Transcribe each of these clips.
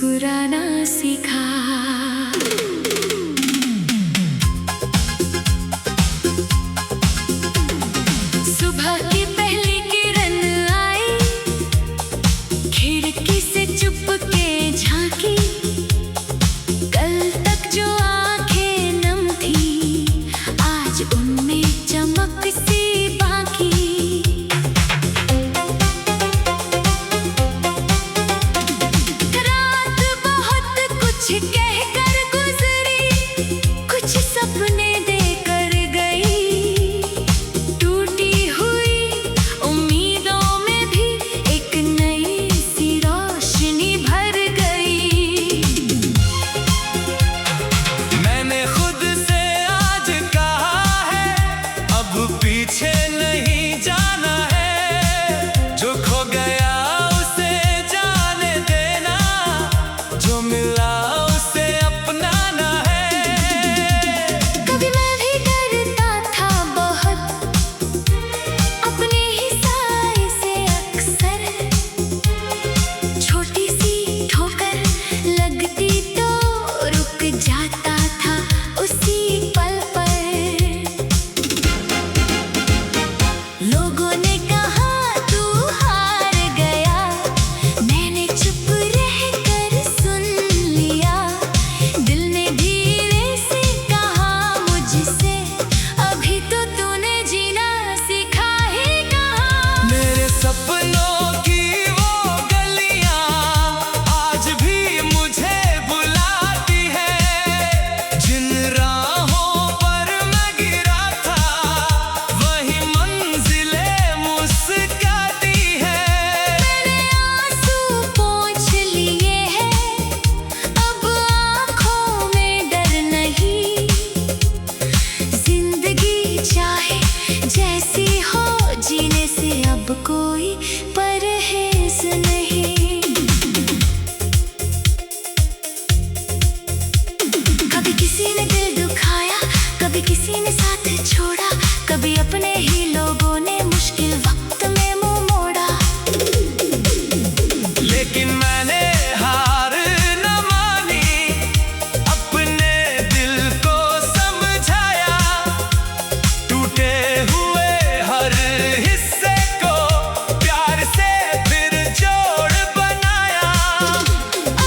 मुस्कुराना सीखा। सुबह की पहली किरण आई, खिड़की से चुपके झांकी। कल तक जो आंखें नम थी, आज उनमें चमक सी बाकी। रात बहुत कुछ कहकर गुजरी, कुछ सपने देकर गई। टूटी हुई उम्मीदों में भी एक नई सी रोशनी भर गई। मैंने खुद से आज कहा है, अब पीछे नहीं जाना है। जो खो गया उसे जाने देना, जो मिला उसे अपनाना है। कभी मैं भी डरता था बहुत, अपने ही साए से अक्सर। छोटी सी ठोकर लगती तो रुक जाता था उसी पल पर। लोगों ने कहा तू हार गया, मैंने चुप रहकर सुन लिया। दिल ने धीरे से कहा मुझसे, अभी तो तूने जीना सीखा ही कहाँ। मेरे सपनों की वो गलियां आज भी मुझे बुलाती है। जिन राहों पर मैं गिरा था, वही मंजिलें मुस्काती है। मैंने आंसू पोंछ लिए हैं, अब आँखों में डर नहीं। जिंदगी चाहे जैसी हो, जीने से अब कोई परहेज नहीं। कभी किसी ने दिल दुखाया, कभी किसी ने साथ छोड़ा, कभी अपने ही लोगों ने मुश्किल वक्त में मुंह मोड़ा। लेकिन मैंने हार न मानी, अपने दिल को समझाया। टूटे हुए हर हिस्से को प्यार से फिर जोड़ बनाया।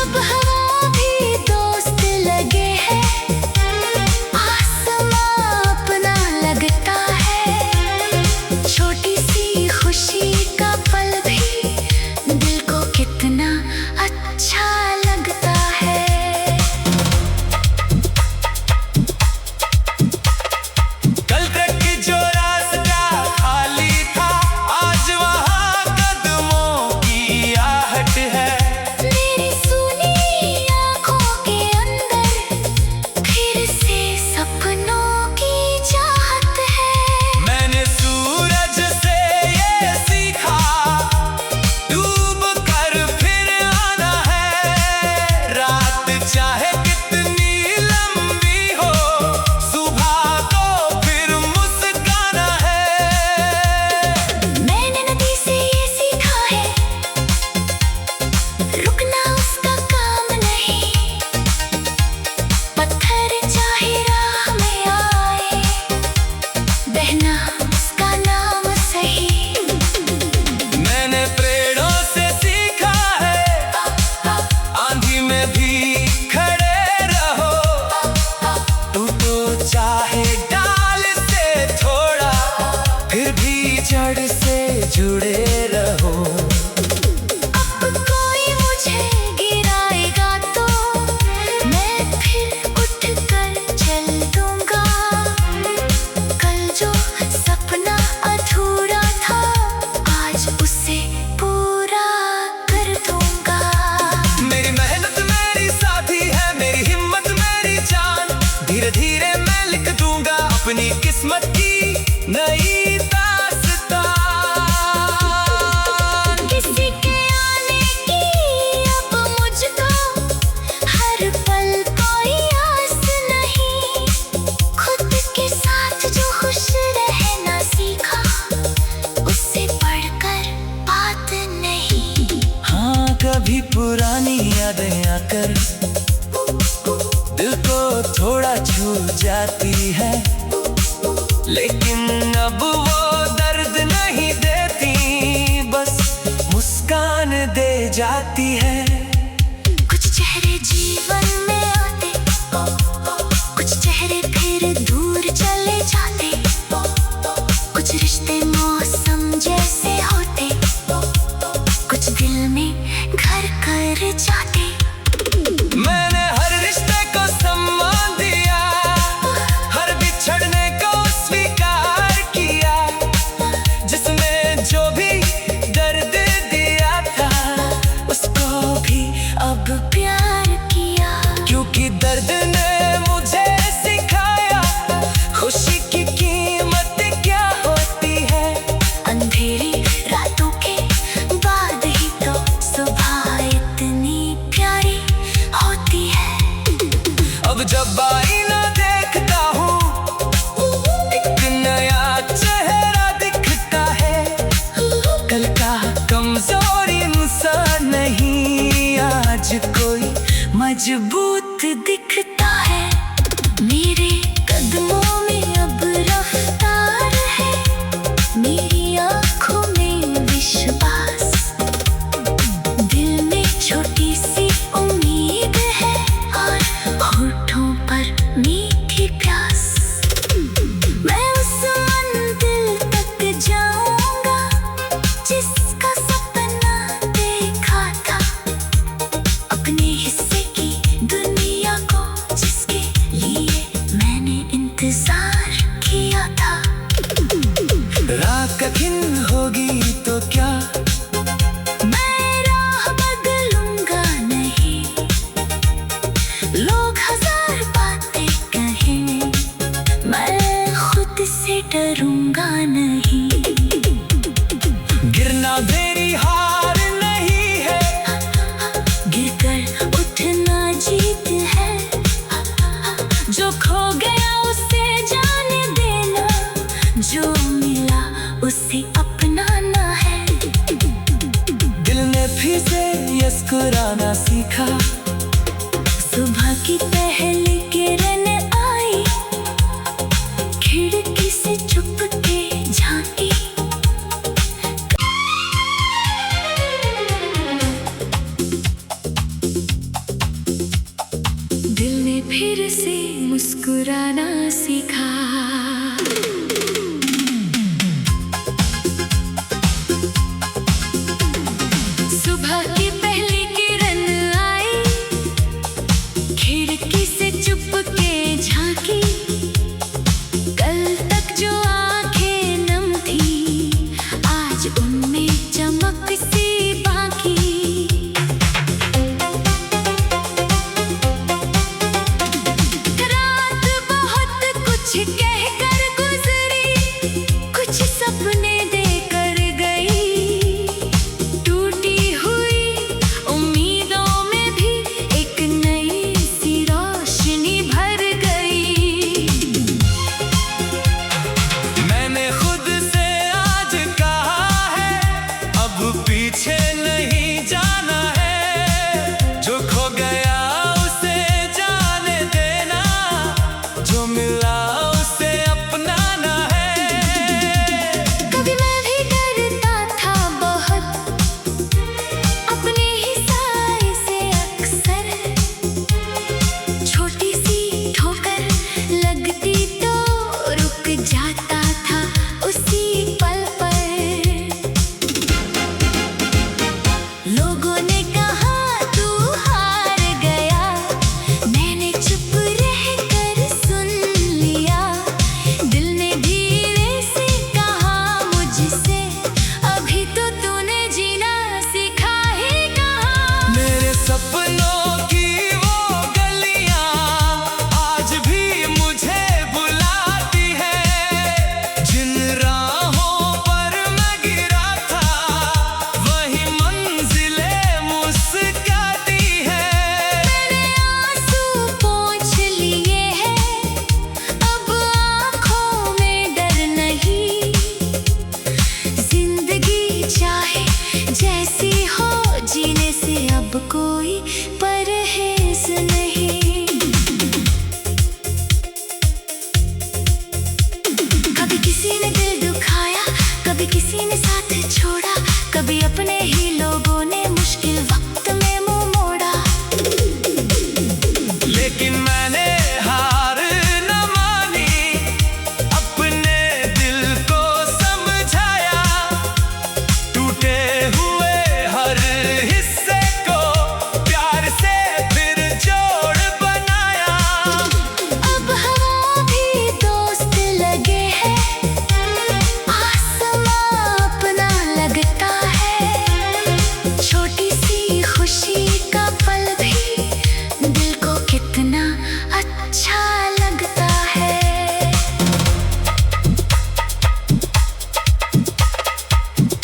अब हवा भी दोस्त लगे हैं, आसमां अपना लगता है। छोटी सी खुशी का पल भी दिल को कितना अच्छा लगता है। कल तक जो रास्ता खाली था, आज वहाँ कदमों की आहट है। मेरी सुनी आँखों के अंदर फिर से सपनों की चाहत है। मैंने सूरज से ये सीखा, डूब कर फिर आना है। रात चाहे कितनी लंबी हो, सुबह को फिर मुस्काना है। मैंने नदी से ये सीखा है, रुकना उसका काम नहीं। पत्थर चाहे राह में आए, बहना उसका नाम सही। मैंने पेड़ों से सीखा है, आंधी में भी खड़े रहो। तू तो चाहे डाल से थोड़ा, फिर भी जड़ से जुड़े रहो। अब कोई मुझे गिराएगा तो मैं फिर उठ कर चल दूंगा। कल जो सपना अधूरा था, आज उसे पूरा कर दूंगा। मेरी मेहनत मेरी साथी है, मेरी हिम्मत मेरी जान। धीरे धीरे मैं लिख दूंगा अपनी किस्मत की नई दास्तान। किसी के आने की अब मुझको हर पल कोई आस नहीं। खुद के साथ जो खुश रहना सीखा, उससे बढ़कर बात नहीं। हाँ, कभी पुरानी यादें लेकिन अब वो दर्द नहीं देती, बस मुस्कान दे जाती है। कुछ चेहरे जीवन में आते, कुछ चेहरे फिर दूर चले जाते, कुछ रिश्ते मौसम जैसे होते, कुछ दिल में घर कर जाते। मैंने हर रिश्ते को सम्मान दिया, हर बिछड़ने को स्वीकार किया, जिसमें जो भी दर्द दिया था उसको भी अब प्यार किया, क्योंकि दर्द ने मुझे सिखाया खुशी की कीमत क्या होती है। अंधेरी रातों के बाद ही तो सुबह इतनी प्यारी होती है। अब जब आईना देखता हूँ एक नया चेहरा दिखता है, कल का कमजोर इंसान नहीं आज कोई मजबूत दिखता है। मेरे कदमों में अब रफ्तार है, मेरी आँखों में विश्वास, दिल में छोटी सी उम्मीद है और होठों पर मीठी प्यास। मैं उस मंजिल तक जाऊंगा जिसका सपना देखा था, अपने हिस्से की दुनिया को जिसके लिए मैंने इंतजार किया था। राह कठिन होगी तो क्या, मैं राह बदलूंगा नहीं, लोग हजार बातें कहें, मैं खुद से डरूंगा नहीं। गिरना मेरी हार नहीं है, गिरकर उठना जीत है, जो खो गया उसे जाने देना, जो मिला उसे अपनाना है। दिल ने फिर से मुस्कुराना सीखा, सुबह की पहली किरण आई, खिड़की से चुपके झांकी। दिल ने फिर से मुस्कुराना सीखा। सुबह की पहली किरण आई, खिड़की से चुपके झांकी। कल तक जो आंखें नम थी, आज उनमें चमक सी बाकी। रात बहुत कुछ कहकर गुजरी, कुछ सपने देकर गई, टूटी हुई उम्मीदों में भी एक नई सी रोशनी भर गई। किसी ने दिल दुखाया, कभी किसी ने साथ छोड़ा, कभी अपने ही लोगों ने मुश्किल वक्त में मुंह मोड़ा। लेकिन मैंने हार न मानी, अपने दिल को समझाया, टूटे हुए हर हिस्से को प्यार से फिर जोड़ बनाया। अब हवा भी दोस्त लगे हैं, आसमां अपना लगता है, छोटी सी खुशी का पल भी दिल को कितना अच्छा लगता है।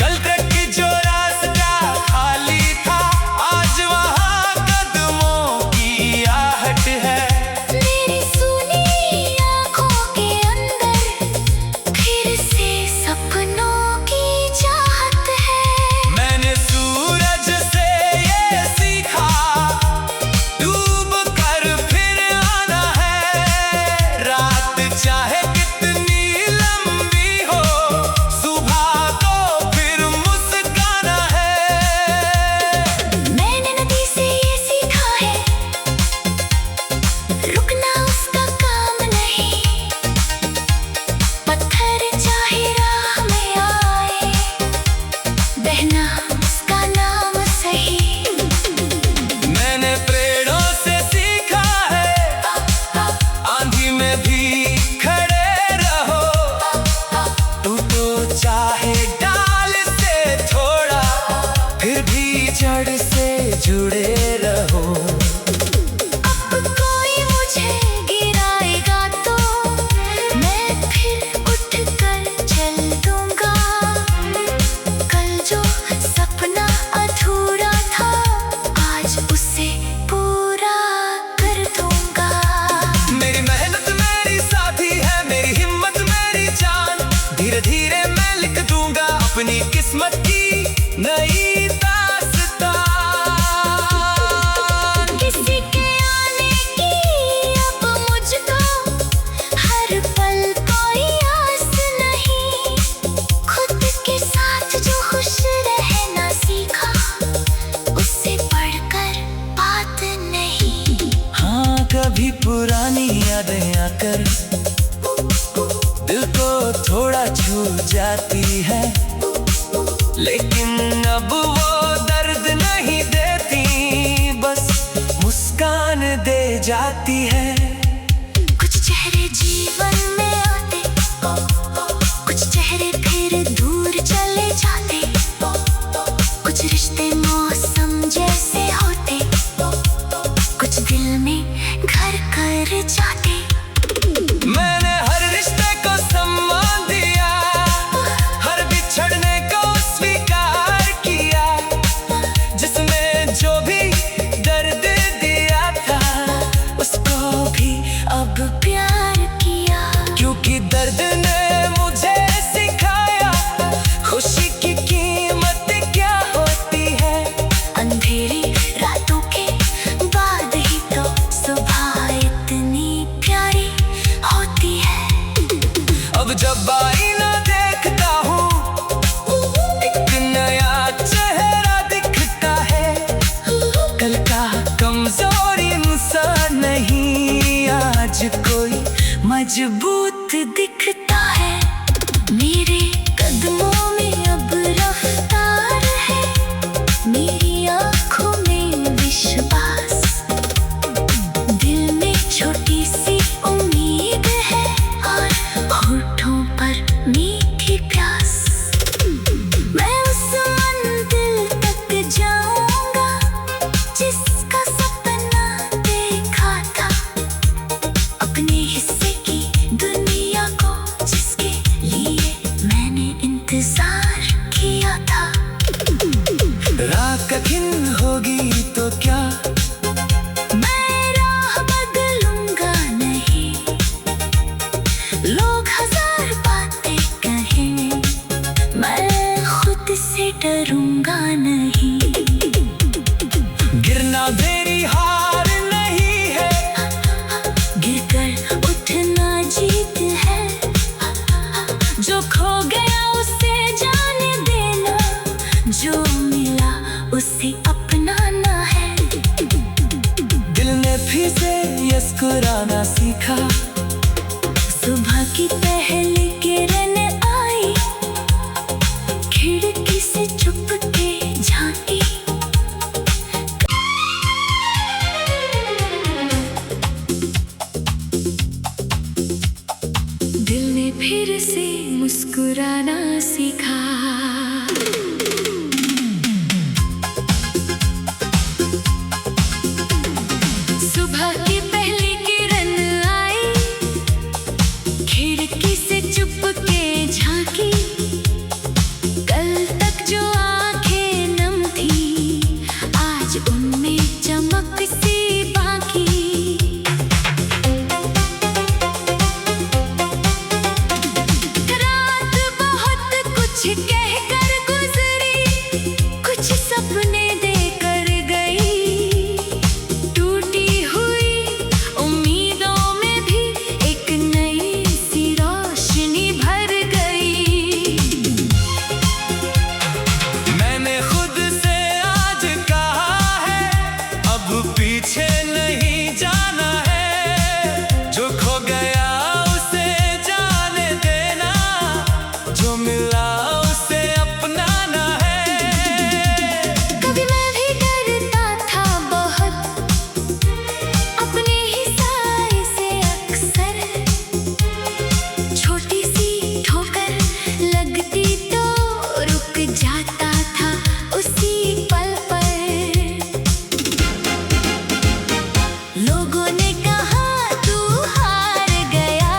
कल तक जो रास्ता खाली था, आज वहाँ कदमों की आहट है। मेरी सुनी आँखों के अंदर फिर से सपनों की चाहत है। मैंने सूरज से ये सीखा, डूब कर फिर आना है। रात चाहे कितनी लंबी हो, सुबह को फिर मुस्काना है। मैंने नदी से ये सीखा है, रुकना उसका काम नहीं, पत्थर चाहे राह में आए, बहना उसका नाम सही। मैंने पेड़ों से सीखा है, आंधी में भी खड़े रहो, टूटो चाहे डाल से थोड़ा, फिर भी जड़ से जुड़े रहो। अब कोई मुझे गिराएगा तो मैं फिर उठ कर चल दूंगा। कल जो सपना अधूरा था, आज उसे पूरा कर दूंगा। मेरी मेहनत मेरी साथी है, मेरी हिम्मत मेरी जान, धीरे धीरे मैं लिख दूंगा अपनी किस्मत की नई दास्तान। किसी के आने की अब मुझको हर पल कोई आस नहीं, खुद के साथ जो खुश रहना सीखा, उससे बढ़कर बात नहीं। हाँ, कभी पुरानी यादें आकर दिल को थोड़ा छू जाती है, लेकिन अब वो दर्द नहीं देती, बस मुस्कान दे जाती है। कुछ चेहरे जीवन में आते, कुछ चेहरे फिर दूर चले जाते, कुछ रिश्ते मौसम जैसे होते, कुछ दिल में घर कर जाते। मैंने हर रिश्ते को सम्मान दिया, हर बिछड़ने को स्वीकार किया, जिसमें जो भी दर्द दिया था, उसको भी अब प्यार किया, क्योंकि दर्द ने मुझे सिखाया खुशी की कीमत क्या होती है। अंधेरी रातों के बाद ही तो सुबह इतनी प्यारी होती है। अब जब आईना देखता हूँ, एक नया चेहरा दिखता है, कल का कमजोर इंसान नहीं, आज कोई मजबूत दिखता है। मेरे कदमों में अब रफ्तार है, मेरी आँखों में विश्वास, दिल में छोटी सी उम्मीद है, और होठों पर मीठी प्यास। मैं उस मंजिल तक जाऊंगा जिसका सपना देखा था, अपने हिस्से की दुनिया को जिसके लिए मैंने इंतजार किया था। राह कठिन होगी तो क्या, मैं राह बदलूंगा नहीं, लोग हजार बातें कहें, मैं खुद से डरूंगा नहीं। गिरना मेरी हार नहीं है, गिरकर उठना जीत है, जो खो गया उसे जाने देना, जो मिला उसे अपनाना है। दिल ने फिर से मुस्कुराना सीखा, सुबह की पहली किरण आई, खिड़की से चुपके झांकी। दिल ने फिर से मुस्कुराना सीखा। सुबह की पहली किरण आई, खिड़की से चुपके झांकी। कल तक जो आंखें नम थी, आज उनमें चमक सी बाकी। रात बहुत कुछ कहकर गुजरी, कुछ सपने देकर गई। टूटी हुई उम्मीदों में भी एक नई सी रोशनी भर गई। मैंने खुद से आज कहा है, अब पीछे नहीं जाना है। जो खो गया उसे जाने देना, जो मिला उसे अपनाना है। कभी मैं भी डरता था बहुत, अपने ही साए से अक्सर। छोटी सी ठोकर लगती तो रुक जाता था उसी पल पर। लोगों ने कहा तू हार गया,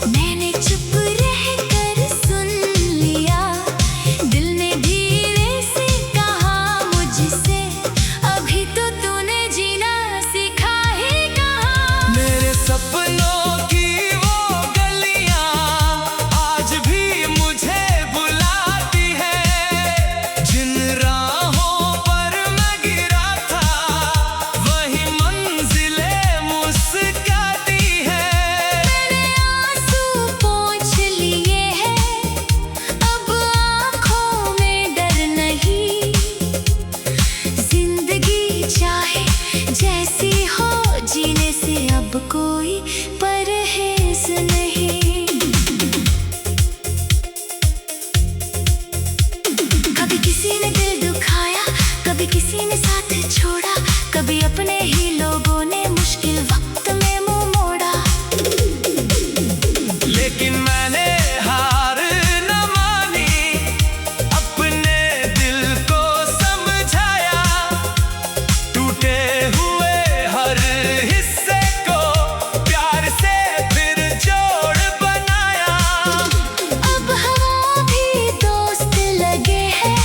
मैंने चुप रहकर सुन लिया। दिल ने धीरे से कहा मुझसे, अभी तो तूने जीना सीखा ही कहा। मेरे सपनों की वो गलियां आज भी मुझे बुलाती है। जिन राहों पर मैं गिरा था, वही मंजिलें मुस्काती है। मैंने आंसू पोंछ लिए हैं, अब आँखों में डर नहीं। जिंदगी चाहे जैसी हो, जीने से अब कोई परहेज नहीं। कभी किसी ने दिल दुखाया, कभी किसी ने साथ छोड़ा, कभी अपने ही लोगों ने मुश्किल वक्त में मुंह मोड़ा। लेकिन मैंने हार न मानी, अपने दिल को समझाया। टूटे हुए हर हिस्से को प्यार से फिर जोड़ बनाया। अब हवा भी दोस्त लगे हैं,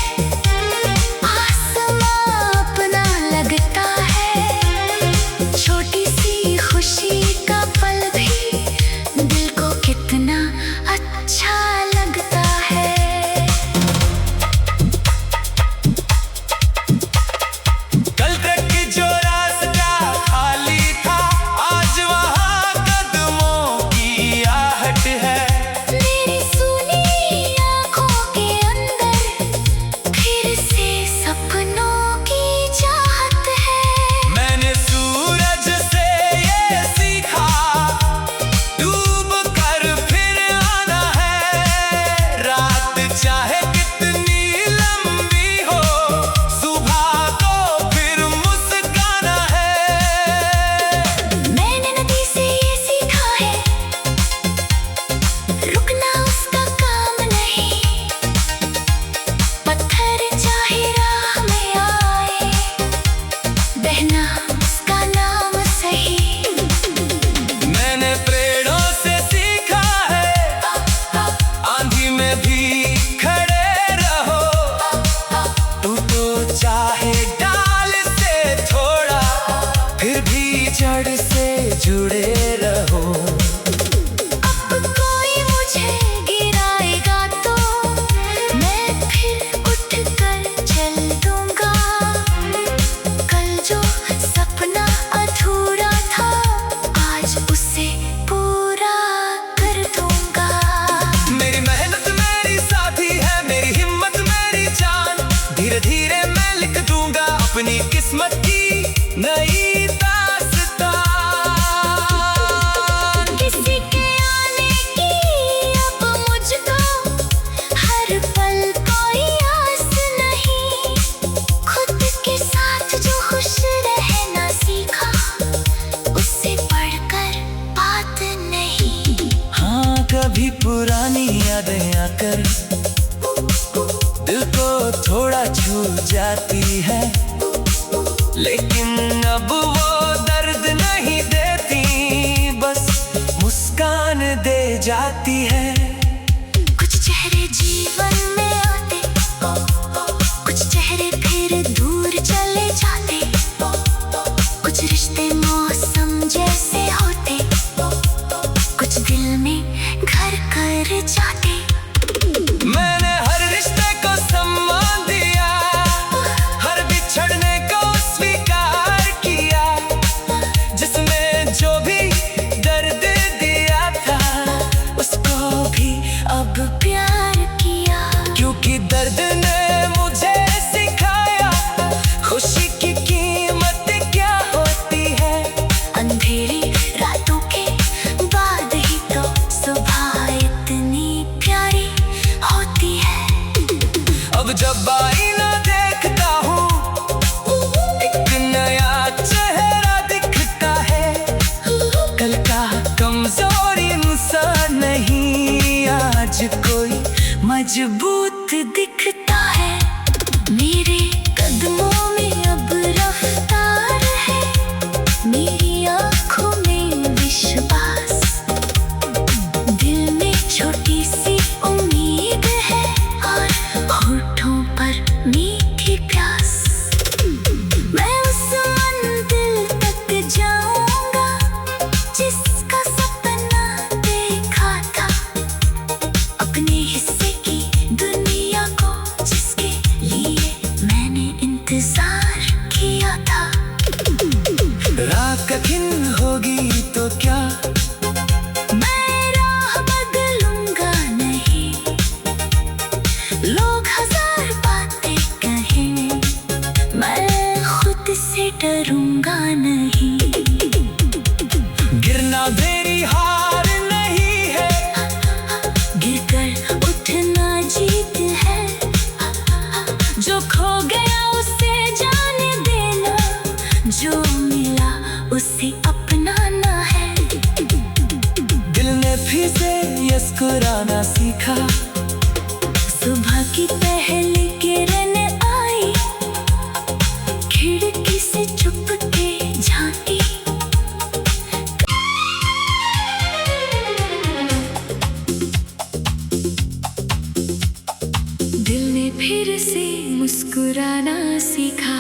आसमां अपना लगता है। छोटी सी खुशी का पल भी दिल को कितना अच्छा लगता है। कल तक जो रास्ता खाली था, आज वहाँ कदमों की आहट है। मेरी सुनी आँखों के अंदर फिर से सपनों की चाहत है। मैंने सूरज से ये सीखा, डूब कर फिर आना है। रात चाहे कितनी लंबी हो, सुबह को फिर मुस्काना है। मैंने नदी से ये सीखा है, रुकना उसका काम नहीं। पत्थर चाहे राह में आए, बहना उसका नाम सही। मैंने पेड़ों से सीखा है, आंधी में भी खड़े रहो। टूटो चाहे डाल से थोड़ा, फिर भी जड़ से जुड़े रहो। अब कोई मुझे गिराएगा तो मैं फिर उठ कर चल दूंगा। कल जो सपना अधूरा था, आज उसे पूरा कर दूंगा। मेरी मेहनत किस्मत की नई दास्तान। किसी के आने की अब मुझको हर पल कोई आस नहीं, खुद के साथ जो खुश रहना सीखा उससे बढ़कर बात नहीं। हाँ, कभी पुरानी यादें आकर दिल को थोड़ा छू जाती है, लेकिन अब वो दर्द नहीं देती, बस मुस्कान दे जाती है। कुछ चेहरे जीवन में आते, कुछ चेहरे फिर दूर चले जाते, कुछ रिश्ते मौसम जैसे होते, कुछ दिल में घर कर जाते। मैंने हर रिश्ते को सम्मान दिया, हर बिछड़ने को स्वीकार किया, जिसमें जो भी दर्द दिया था उसको भी अब प्यार किया, क्योंकि दर्द ने मुझे सिखाया खुशी की कीमत क्या होती है। अंधेरी रातों के बाद ही तो सुबह इतनी प्यारी होती है। अब जब आईना देखता हूँ एक नया चेहरा दिखता है, कल का कमजोर इंसान नहीं, आज कोई मजबूत दिखता है। मेरे कदमों में अब रफ्तार है, मेरी आँखों में विश्वास, दिल में छोटी सी उम्मीद है और होठों पर मीठी प्यास। मैं उस मंजिल तक जाऊंगा जिसका सपना देखा था, अपने हिस्से की दुनिया को जिसके लिए मैंने इंतजार किया था। राह कठिन होगी तो क्या, मैं राह बदलूंगा नहीं, लोग हजार बातें कहें, मैं खुद से डरूंगा नहीं। गिरना मेरी हार नहीं है, गिरकर उठना जीत है, जो खो गया उसे जाने देना, जो मिला उसे अपनाना है। दिल ने फिर से मुस्कुराना सीखा, सुबह की पहली किरण आई, खिड़की से चुपके झांकी। दिल ने फिर से मुस्कुराना सीखा।